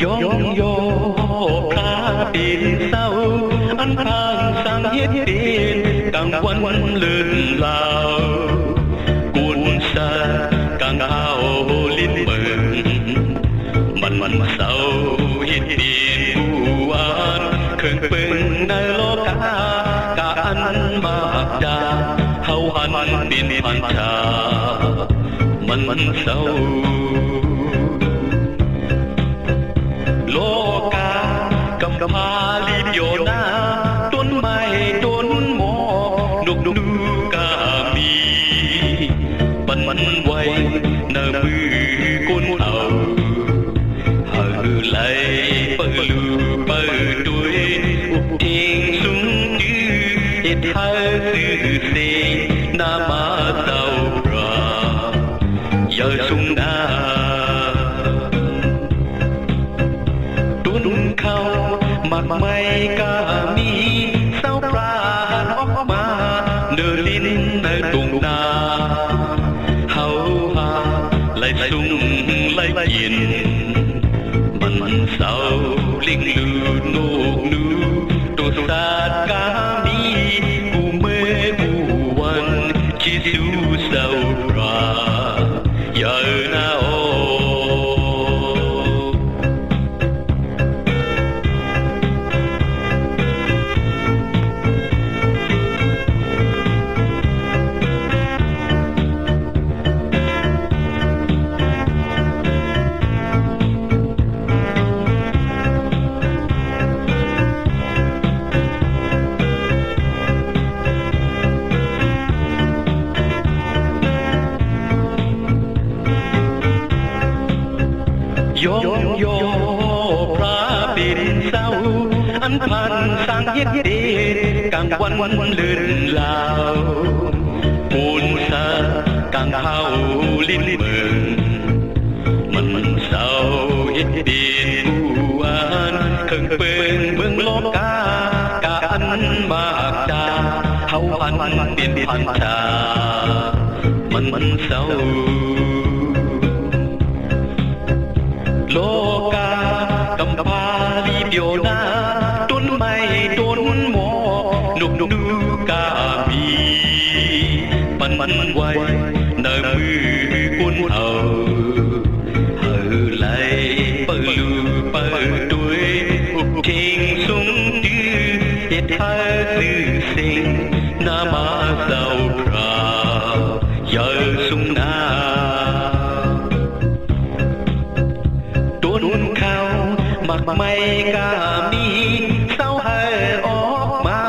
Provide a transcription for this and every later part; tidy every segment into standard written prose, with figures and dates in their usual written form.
ยองโยพระเป็นเศร้าอันทางสังเฮ็ดเป็นกลางวันลื่นลาวกุนซากลางเฮาลิ้นเบิ่งมันเศร้าเฮ็ดเป็นผู้หวานเครื่องเบิ่งในโลกากะอันมากดาเฮาหันเป็นพันชามันเศร้าโลกากำพาลีบโยนาต้นไม้ต้นหมอนกดูกามีปันไว้ในมือก้นเอาหาไหลเปิลูเปิด้วยอุบเองสุงยือเฮ็ดให้ซื่อเสงนามาเจ้าปราอย่าสุงนาเขามักไม่กามีเศร้าปราณออกมาเดินลิ้นในตรงนาเฮาหาไหลสุงไหลเย็นมันเศร้าลิงลือโนกนูตัวสาดกามีกูเมื่อกูวันคิดดูเศร้าปราอย่านาโยโยพระเป็นเศร้าอันพันสังเฮ็ดเดกลางวันลื่นลาวปูนซากลางเฮาลิ้นเบิ่งมันเศร้าเฮ็ดเป็นผู้อ่านเครื่องเบิ่งโลกากะอันมากดาเฮาหันเป็นพันชามันเศร้าโลกากำพาลีบโยนาต้นไม้ต้นหมอนกดูกามีปันไว้ในมือกุนเอาหาไหลเปิลูเปิด้วยอุบเข่งสุงดื้อเฮ็ดให้ซื่อเสียงนามาเศร้าพราอย่าสุงนามักไม่กามีเศร้าให้ออกมา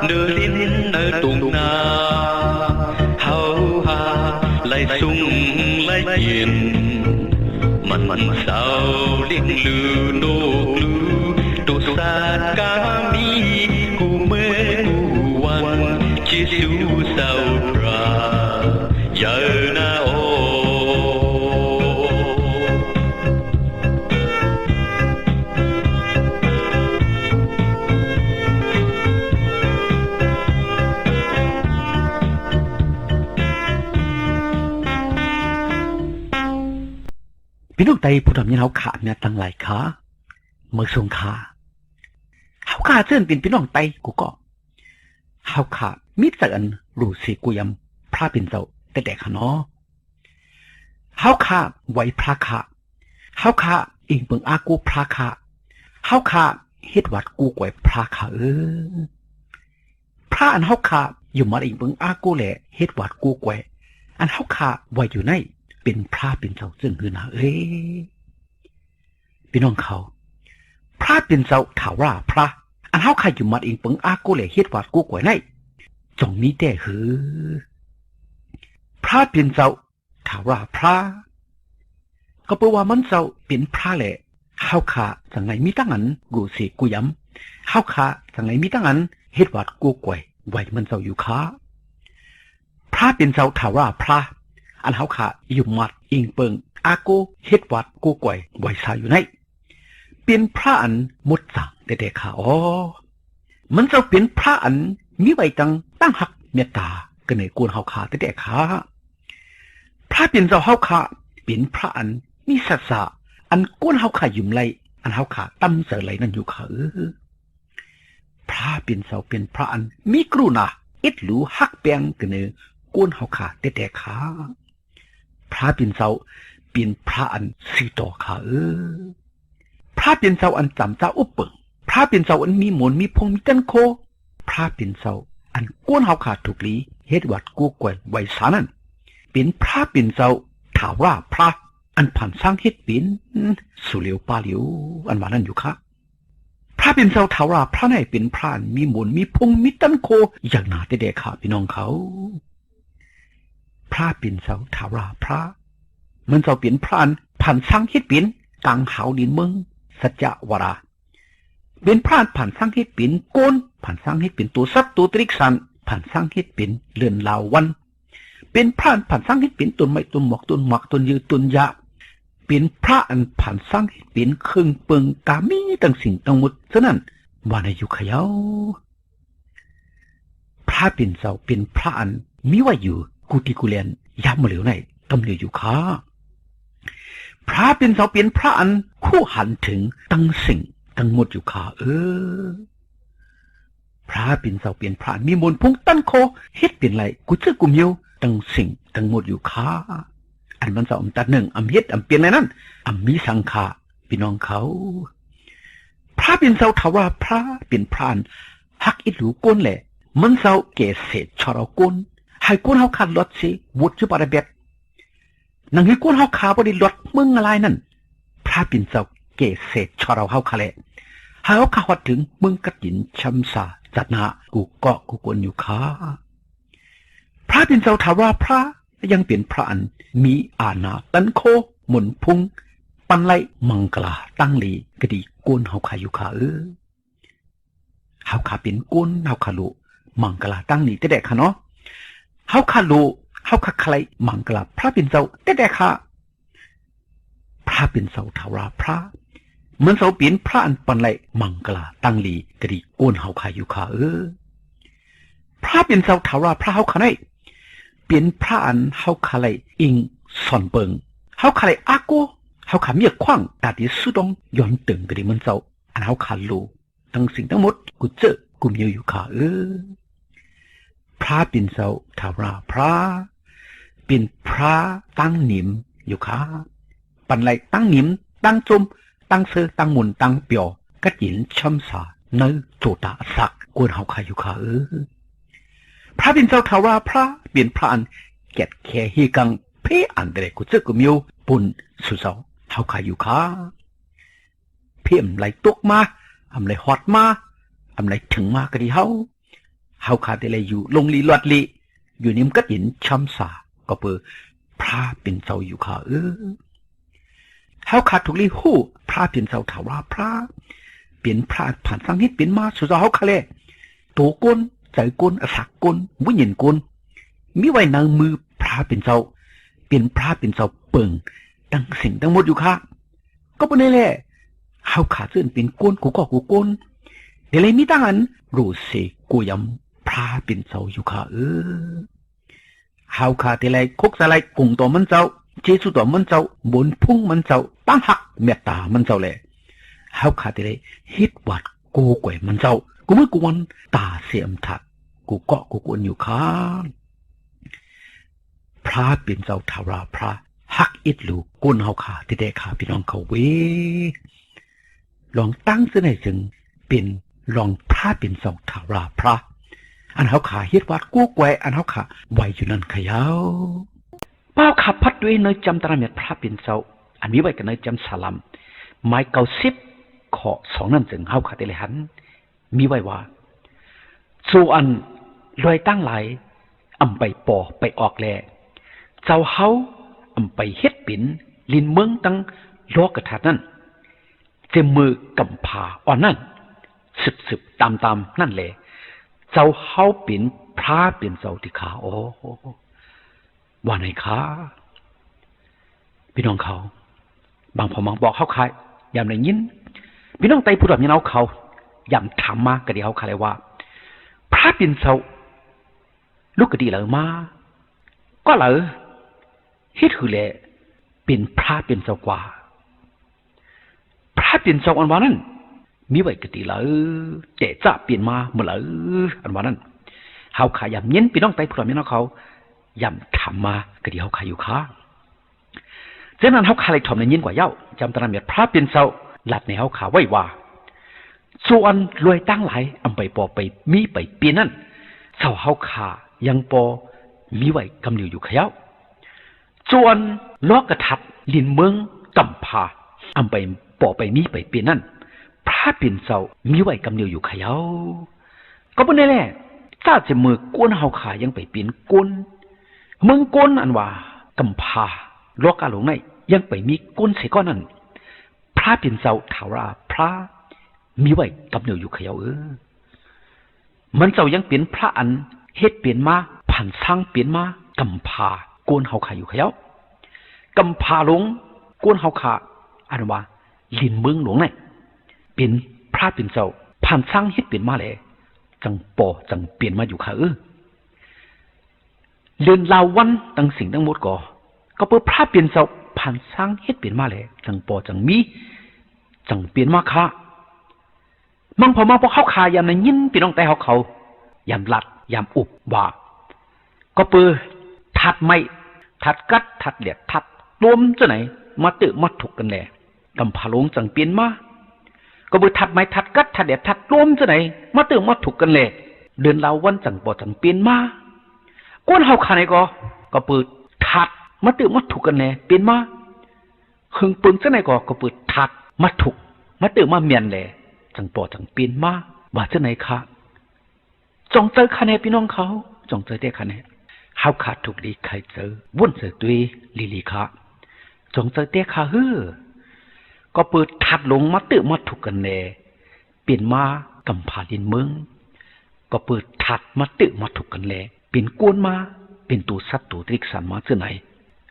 เดินลิ้นในตรงนาเฮาหาไหลสุงไหลเย็นมันเศร้าเลี้ยงลือโนกลือตัวสาดกามีกูเมื่อกูวันคิดดูเศร้าปราอย่านาโอพี่น้องไตผู้ทำยินเฮาขาเนี่ยตั้งหลายขาเมื่อสงขาเฮาขาเชิญเป็นพี่น้องไตกูก็เฮาขามิตรอันรู้สิกูยำพระเป็นเจ้าแต่ๆค่ะเนาะเฮาขาไว้พระขาเฮาขาอิงเบิ่งอากูพระขาเฮาขาเฮ็ดวัดกูกวยพระขาพระอันเฮาขาอยู่มาอิงเบิ่งอากูแหละเฮ็ดวัดกูกวยอันเฮาขาไว้อยู่ในเป็นพระเป็นเจ้าซึ่งคือนะพี่น้องเขาพระเป็นเจ้าถาว่าพระอันเฮาใครอยู่มัดเองเปิงอากูเลยเฮ็ดวัดกูกวยไนจงมีแต่หือพระเป็นเจ้าถาว่าพระก็แปลว่ามันเจ้าเป็นพระแหละเฮาขาจังไงมีตั้งอันรู้สิกูย้ำเฮาขาจังไงมีตั้งอันเฮ็ดวัดกูกวยไว้มันเจ้าอยู่ขาพระเป็นเจ้าถาว่าพระอันเฮาขาอยู่มัดอิงเปิงอากูเฮ็ดวัดกูกวยไว้ซาอยู่ในเป็นพระอันหมดสั่งแต่ๆค่ะมันจะเป็นพระอันมีไว้ตั้งหักเมตตาก็ในกวนเฮาขาแต่ๆค่ะพระเป็นเจ้าเฮาขาเป็นพระอันมีศักดิ์ศรีอันกวนเฮาขายุ่มไล อันเฮาขาตั้มเสยไหลนั่นอยู่ขาพระเป็นเสาเป็นพระอันมีกรุณาอิดหลูฮักแปงกันเนก้นเฮาขาแต่ขาพระเป็นเสาเป็นพระอันสีต่อขาพระเป็นเสาอันจำเจ้าอุปเปิงพระเป็นเสาอันมีหมนมีพงมีตันโคพระเป็นเสาอันก้นเฮาขาถูกลีเฮ็ดวัดกู้กวยไว้สานั่นเป็นพระเป็นเสาถาวราพระอันผ่านสร้างเฮ็ดเป็นสุเหลียวปาเหลียวอันว่านั่นอยู่ค่ะพระเป็นเสาถาวราพระไหนเป็นพระมีหมนมีพงมีตันโคอย่างหนาแต่เด็กขาพี่น้องเขาพระเป็นเสาถาวราพระมันเสาเป็นพระอันผ่านสร้างเฮ็ดเป็นกลางหาวดินเมืองสัจจวราเป็นพระผ่านสร้างเฮ็ดเป็นโกนผ่านสร้างเฮ็ดเป็นตัวสัตว์ตัวตริกสันผ่านสร้างเฮ็ดเป็นเรือนลาววันเป็นพระผ่านสร้างเฮ็ดเป็นต้นไม้ต้นหมอกต้นหมักต้นยืดต้นยาเป็นพระอันผ่านสร้างเฮ็ดเป็นเครื่องเปิงกามีต่างสิ่งต่างหมดฉะนั้นว่าในยุคเยาพระเป็นเสาเป็นพระอันมีไว้อยู่กุฏิกุเลียนยามมาเหลียวในกำเนิดอยู่ค่ะพระเป็นเสาเป็นพระอันคู่หันถึงตั้งสิ่งตั้งหมดอยู่ค่ะพระเป็นเสาเป็นพระมีมนต์พงตั้นโคเฮ็ดเป็นไรกูเจอกุมเยวตั้งสิ่งตั้งหมดอยู่ค่ะอันมันเสาตัดหนึ่งอำเฮ็ดอำเปลี่ยนอะไรนั่นอำมีสังฆาพี่น้องเขาพระเป็นเสาถาวรพระเป็นพรานฮักอิหลูก้นแหละมันเสาเกษตรชรก้นให้ก้นเฮาขาดลดสิวุฒิบาระเบ็ดนังให้ก้นเฮาขาบริลดมึงอะไรนั่นพระเป็นเสาเกษตรชรเฮาขาแหละให้เฮาขาหดถึงมึงกระจินช้ำสาจัดนากูเกาะกูกวนอยู่ขาพระเป็นเสาถาวรพระยังเป็นพระอันมีอาณาตันโคหมุนพุงปันไลมังกลาตั้งลีกดีก้นเฮาขาอยู่ขาเฮาขาเป็นก้นเฮาขาลุมังกลาตั้งลีแต่แดกค่ะเนาะเฮาขาลุเฮาขาใครมังกลาพระเป็นเสาแต่แดกค่ะพระเป็นเสาถาวรพระเหมือนเสาเปลี่ยนพระอันปันไลมังกลาตั้งลีกดีก้นเฮาขาอยู่ขาพระเป็นเสาถาวรพระเฮาขาไหนเป็นพระอันเฮาขาไลอิงสอนเปิงเฮาขาไลอาโกเฮาขาเมียขว้างตาดิสุดงย้อนตึงกระดิมันเจ้าอันเฮาขาลูทั้งสิ่งทั้งหมดกูเจอกูมีอยู่ขาพระเป็นเจ้าถาวราพระเป็นพระตั้งนิมอยู่ขาปันไหลตั้งนิมตั้งจมตั้งเสือตั้งมุนตั้งเปียวกัดหินช้ำสาเนื้อโจตาสักกวนเฮาขาอยู่ขาพระเป็นเจ้าถาวราพระเป็นพระอันแกะแค่ฮีกังเพออันเดรกูเจอกูมีอยู่ปุ่นสุเสาเฮาขาอยู่ขาเพียมไหลตกมาอำไหลฮอดมาอำไหลถึงมากระดิเฮาขาได้เลยอยู่ลงลีลอดลีอยู่นิ่มกัดหินช้ำสาก็เปิดพระเป็นเจ้าอยู่ขาเฮาขาถูกลีหู้พระเป็นเจ้าถาวราพระเป็นพระผ่านสังหิตเป็นมาสุเสาเฮาขาเลยโตก้นใจก้นอสักก้นวิญญาณก้นมีไว้นางมือพระเป็นเจ้าเป็นพระเป็นเจ้าเปิงตั้งสิ่งทั้งหมดอยู่ค่ะก็เป็นนี่แหละเฮาขาซึ่งเป็นก้นกูก็กูก้นเดี๋ยวเลยมีตั้งอันรู้เสกูยำพระเป็นเจ้าอยู่ค่ะเฮาขาเดี๋ยวเลยคุกสลายกุ่งตัวมันเจ้าเจสุตัวมันเจ้าบนพุ่งมันเจ้าตั้งหักเมตตามันเจ้าเลยเฮาขาเดี๋ยวเลยฮิตวัดกูกวยมันเจ้ากูเมื่อกูวันตาเสียมถักกูเกาะกูกวนอยู่ค่ะพระเป็นเจ้าถาวรพระฮักอิดลูกก้นเฮาขาที่ได้ขาพี่น้องเขาลองตั้งเส้นให้จึงเป็นลองพระเป็นเจ้าถาวรพระอันเฮาขาเฮ็ดวัดกู้แกวอันเฮาขาไว้อยู่นั่นขยาวเป้าขับพัดด้วยเนยจำตระเมียดพระเป็นเจ้าอันนี้ไว้กันเนยจำสลัมไม้90ขอ2นั่นจึงเฮาขาได้เลยหันมีไว้ว่าสู่อันลอยตั้งหลายอำไปปอไปออกแลเจ้าเฮาอำไปเฮ็ดปิ่นลินเมืองตั้งโลกกระทัดนั่นเจมือกำผาอ่อนนั่นสืบตามนั่นแหละเจ้าเฮาปิ่นพระเป็นเจ้าที่ขาโอ้ว่าไหนขาพี่น้องเขาบางพอมังบอกเขาขายยามได้ยินพี่น้องไตผู้ดำยันเอาเขายำถามมากระเดียวเขาเลยว่าพระเป็นเจ้าลูกกระดีเหลือมาก็เหลือฮิตหือแหละเป็นพระเป็นเจ้ากว่า พระเป็นเจ้าอันว่านั้นมีไว้กติละแต่จะเปลี่ยนมาเมื่อไหร่อันว่านั้นเฮาขายำเย็นพี่น้องไต้พร้อมพี่น้องเขายำทำมากะดีเฮาขายอยู่ค้าฉะนั้นเฮาขายเลยถ่อมในยินกว่าเย้าจำตระเมียพระเป็นเจ้าหลัดในเฮาขาไว้ว่าส่วนรวยตั้งหลายอำไปปอไปมีไปเปลี่ยนนั่นเจ้าเฮาขายังปอมีไว้กำเหนียวอยู่ขย้าส่วนล้อกระทัดลินเมืองกำพาอำไปปอไปมีไปเปลี่ยนนั่นพระเป็นเจ้ามีไว้กำเหนียวอยู่ขย้าก็บ่ได้แหละถ้าจะมือกวนเฮาขายังไปเปลี่ยนกวนเมืองกวนอันว่ากำพาล้อกาหลงในยังไปมีกวนเสียก้อนนั่นพระเป็นเจ้าถาราพระมีไว้กำเหนียวอยู่ขย้ามันเจ้ายังเปลี่ยนพระอันเฮ็ดเปลี่ยนมาผ่านสร้างเปลี่ยนมากำพากวนเฮาขาอยู่ขย้ากำพาหลงกวนเฮาขาอันว่าลินเมืองหลวงไหนเป็นพระเป็นเจ้าผ่านสร้างเฮ็ดเปลี่ยนมาแหละจังปอจังเปลี่ยนมาอยู่ค่ะเรือนลาวันตั้งสิ่งทั้งหมดก็เพื่อพระเปลี่ยนเจ้าผ่านสร้างเฮ็ดเปลี่ยนมาแหละจังปอจังมีจังเปลี่ยนมาค่ะมังพอมาพอเข้าขายามในยินพี่น้องแต่เขายามหลัดยามอุบว่าก็เปือทัดไม่ทัดกัดทัดเหลียดทัดรวมจะไหนมาตื่มาถูกกันแหละกำพาลงจังเปลี่ยนมาก็เปือทัดไม่ทัดกัดทัดเหลียดทัดรวมจะไหนมาตื่มาถูกกันแหละเดินเราวันจังปอจังเปลี่ยนมาก้นเฮาขาไหนก็เปือทัดมาตื่มาถูกกันแหละเปลี่ยนมาหึงปืนจะไหนก็เปือทัดมาถูกมาตื่มาเมียนแหละจังปอจังเปลี่ยนมาว่าจะไหนคะจงเจอคะแนนพี่น้องเขาจงเจอได้คะแนนเฮาขาดถูกดีใครเจอวุ่นเจอตุยลีคะจงเจอได้ค่ะก็เปิดทัดลงมาตื่มาถูกกันแน่เปลี่ยนมากำพาดินเมืองก็เปิดทัดมาตื่มาถูกกันแน่เป็นกวนมาเป็นตูสัตตูตริกสันมาเจ้าไหน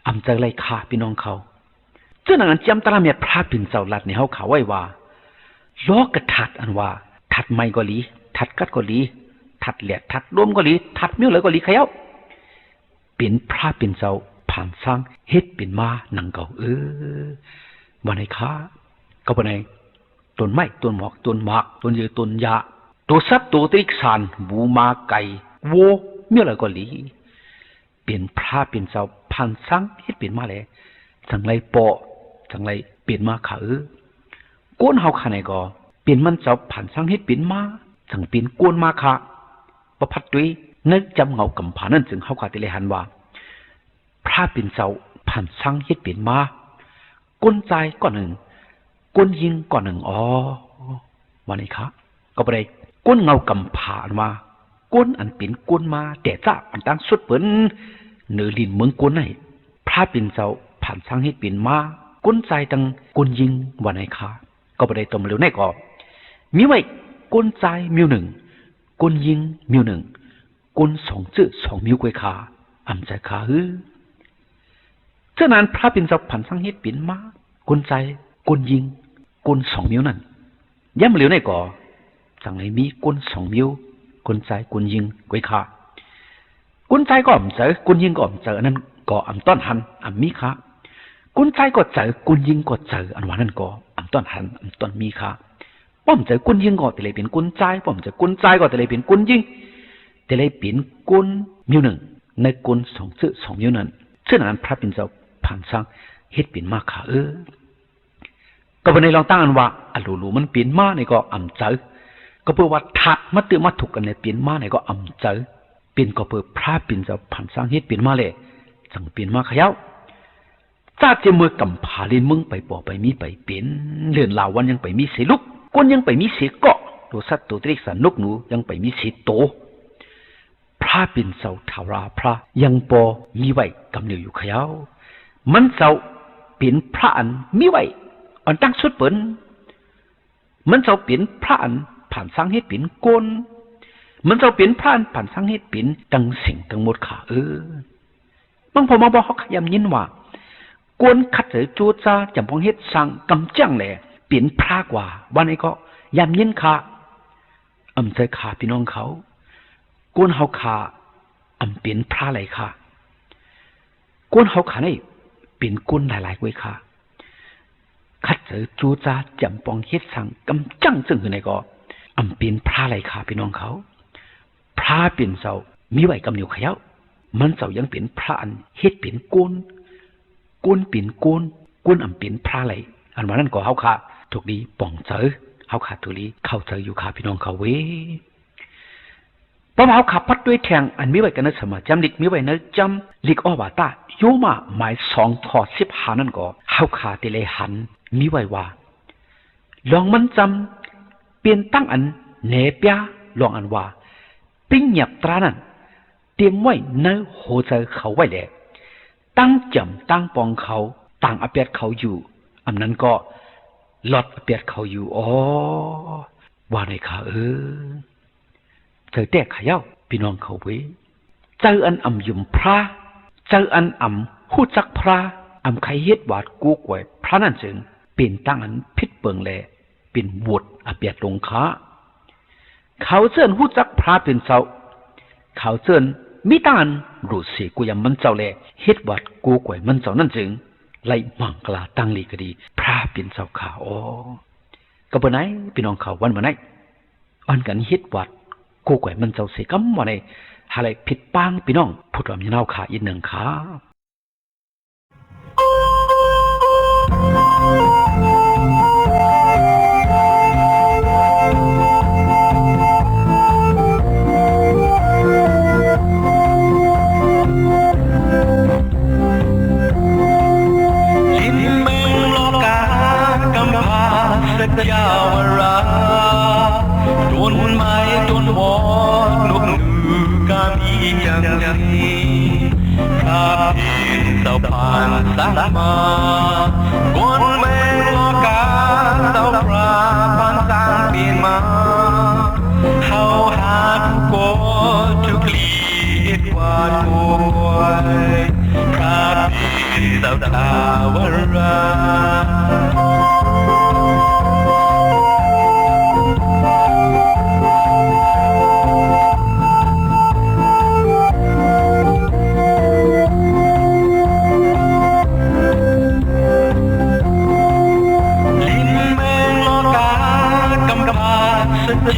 อำเจอไรค่ะพี่น้องเขาเจ้าหนังจำตระเมียพระเป็นเจ้าลัดในเฮาขาไว้ว่าล้อกระทัดอันว่าทัดไม่ก็ลีทัดกัดก็ลีทัดแหลกทัดร่วมก็ลีทัดมิ้วเลยก็ลีขย้าเป็นพระเป็นเจ้าผ่านสร้างเฮ็ดเป็นมาหนังเก่าวันไหนคะก็วันไหนต้นไม้ต้นหมอกต้นหมากต้นยือต้นยาตัวสัตว์ตัวตริกสานบูมาไก่วัวมิ้วเลยก็ลีเป็นพระเป็นเจ้าผ่านสร้างเฮ็ดเป็นมาเลยจังไรปอจังไรเป็นมาขาก้นเฮาขาไหนก็เป็นมันเจ้าผ่านสร้างเฮ็ดเป็นมาจังเป็นก้นมาค่ะประพัดด้วยนึกจำเงากำผานั่นจึงเฮาขาติเลยหันว่าพระเป็นเจ้าผ่านสร้างเฮ็ดเป็นมาก้นใจก่อนหนึ่งก้นยิงก่อนหนึ่งวันนี้ครับก็ไปได้ก้นเงากำผามาก้นอันเป็นก้นมาแต่จ้าอันตั้งสุดเปิ้นเนื้อดินเมืองก้นไหนพระเป็นเจ้าผ่านสร้างเฮ็ดเป็นมาก้นใจตั้งก้นยิงวันไหนครับก็ไปได้ตมเร็วแน่ก็มีไว้ก้นใจมิวหนึ่งก้นยิงมิวหนึ่งก้นสองจื้อสองมิวกวยขาอำใจขาเจ้านั้นพระเป็นเจ้าผ่านสร้างเฮ็ดเป็นมาก้นใจก้นยิงก้นสองมิวนั่นย้ำเร็วแน่ก็จังไหนมีก้นสองมิวก้นใจก้นยิงกวยขาก้นใจก็อำเจอก้นยิงก็อำเจอนั่นก็อำต้อนหันอำมีขาก้นใจก็เจอก้นยิงก็เจออันว่านั่นก็อำต้อนหันอำต้อนมีขาป้อมเจอกุนยิงก็แต่เลยเป็นกุนใจป้อมเจอกุนใจก็แต่เลยเป็นกุนยิงแต่เลยเป็นกุนมิวหนึ่งในกุนสองชื่อสองมิวนั้นเช่นนั้นพระเป็นเจ้าผ่านสร้างเฮ็ดเป็นมาค่ะก็วันนี้ลองตั้งอันว่าอลูมันเปลี่ยนมาในก็อ่ำเจอก็เพื่อว่าทัดมาตื่นมาถูกกันในเปลี่ยนมาในก็อ่ำเจอเป็นก็เพื่อพระเป็นเจ้าผ่านสร้างเฮ็ดเป็นมาเลยจังเปลี่ยนมาขย้าจ้าเจมือกำผาลินมึงไปปอไปมีไปเปลี่ยนเลื่อนลาวันยังไปมีเสลุกก้นยังไปมีเสียเกาะตัวสัตว์ตัวตริกสันนกหนูยังไปมีเสียโตพระเป็นเจ้าทาราพระยังปอมีไว้กำเหนียวอยู่ขย้ามันเจ้าเป็นพระอันมีไว้อันตั้งสุดเปิ้นมันเจ้าเป็นพระอันผ่านสร้างเฮ็ดเป็นก้นมันเจ้าเป็นพระอันผ่านสร้างเฮ็ดเป็นตั้งสิ่งทั้งหมดค่ะบางพอมาบอกเขาขยำยินว่าก้นขัดเสือจูจ้าจำพงเฮ็ดสร้างกำจังแหล่เปลี่ยนพระกว่าวันนี้ก็ยำเย็นขาอำใจขาพี่น้องเขาก้นเฮาขาอำเปลี่ยนพระไหลขาก้นเฮาขานี่เปลี่ยนก้นหลายๆกวยขา ขัดเจอจูจ้าจำปองเฮ็ดสั่งกำจังซึ่งคือในก็อำเป็นพระไรขาพี่น้องเขาพระเป็นเจ้ามีไหวกำเหนียวขยาวมันเจ้ายังเป็นพระอันเฮ็ดเป็นโกนเป็นโกนอำเป็นพระไรอันว่านั้นก็เฮาค่ะถูกดีป่องเจอเฮาขาดทุลีเข้าเจออยู่ขาพี่น้องเขาเว้ป้อมเฮาขับพัดด้วยแทงอันมีไว้กันในสมาจำลิกมีไว้ในจำลิกอ้อว่าตาโยมาหมาย2 ถอด 15นั่นก็เฮาขาติเลยหันมีไว้ว่าลองมันจำเปลี่ยนตั้งอันเนเปียลองอันว่าปิ้งหยับตรานั้นเตรียมไว้ในโหใจเขาไว้แหละตั้งจำตั้งปองเขาต่างอเปียดเขาอยู่อันนั้นก็หลอดอเปียดเขาอยู่อ๋อว่าในขาเจอแต่ขย่าพี่น้องเขาเว้เจออันอ่ำยุ่มพระเจออันอ่ำหูจักพระอ่ำใครเฮ็ดวาดกูกวยพระนั่นจึงเป็นตั้งอันพิษเปิงแลเป็นบวชอเปียดลงค้าเขาเชิญหูจักพระเป็นเจ้าเขาเชิญมิตานรู้สิกูยังมันเจ้าแลเฮ็ดวาดกูกวยมันเจ้านั่นจึงไล่มังกลาตั้งลีก็ดีพระเป็นเจ้าข่าวก็บ่ไหนพี่น้องเขาวันบ่ไหนอันกันเฮ็ดวาดกูกวยมันเจ้าสิกำว่าในอะไรผิดปังพี่น้องพูดว่ามีเน่าขาอีกหนึ่งขายาวราโดนไม้โดนวอนกนูกามีจังสีพระเห็นเจ้าผ่านสร้างมาบนแมงโลกาเจ้าพระผ่านสร้างเปลี่ยนมาเขาหาผู้โกทุกลีเหตุวาดผู้กวยพระเห็นเจ้าทาวรา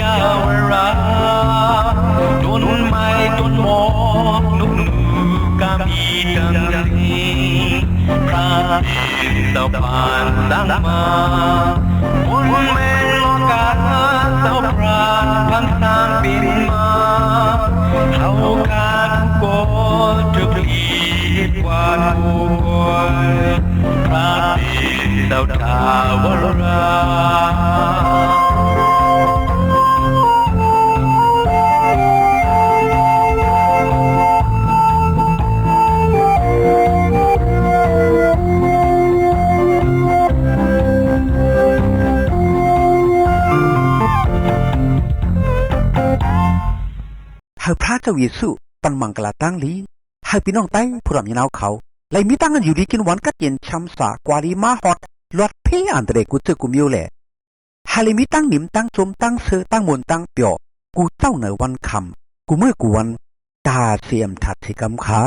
ยาวราโดนไม้โดนหมอกนุกนูกามีจังสีพระเห็นเจ้าผ่านสร้างมาบนแมงโลกาเจ้าพระผ่านสร้างเป็นมาเขาขาดโกทุกลีเหตุวาดผู้กวยพระเห็นเจ้าทาวราพระเจ้าเยซูปันมังกลาตั้งลีให้พี่น้องไต้ผู้รำยินเอาเขาไล่มีตั้งกันอยู่ดีกินวันกัดเย็นช้ำสากวาลีมาฮอดลอดเพียอันเดรกูเจอกูมิวแหละฮาเลมีตั้งหนิมตั้งสมตั้งเสือตั้งมนตั้งเปียวกูเจ้าเหนือวันคำกูเมื่อกูวันตาเสียมถัดสิกำขา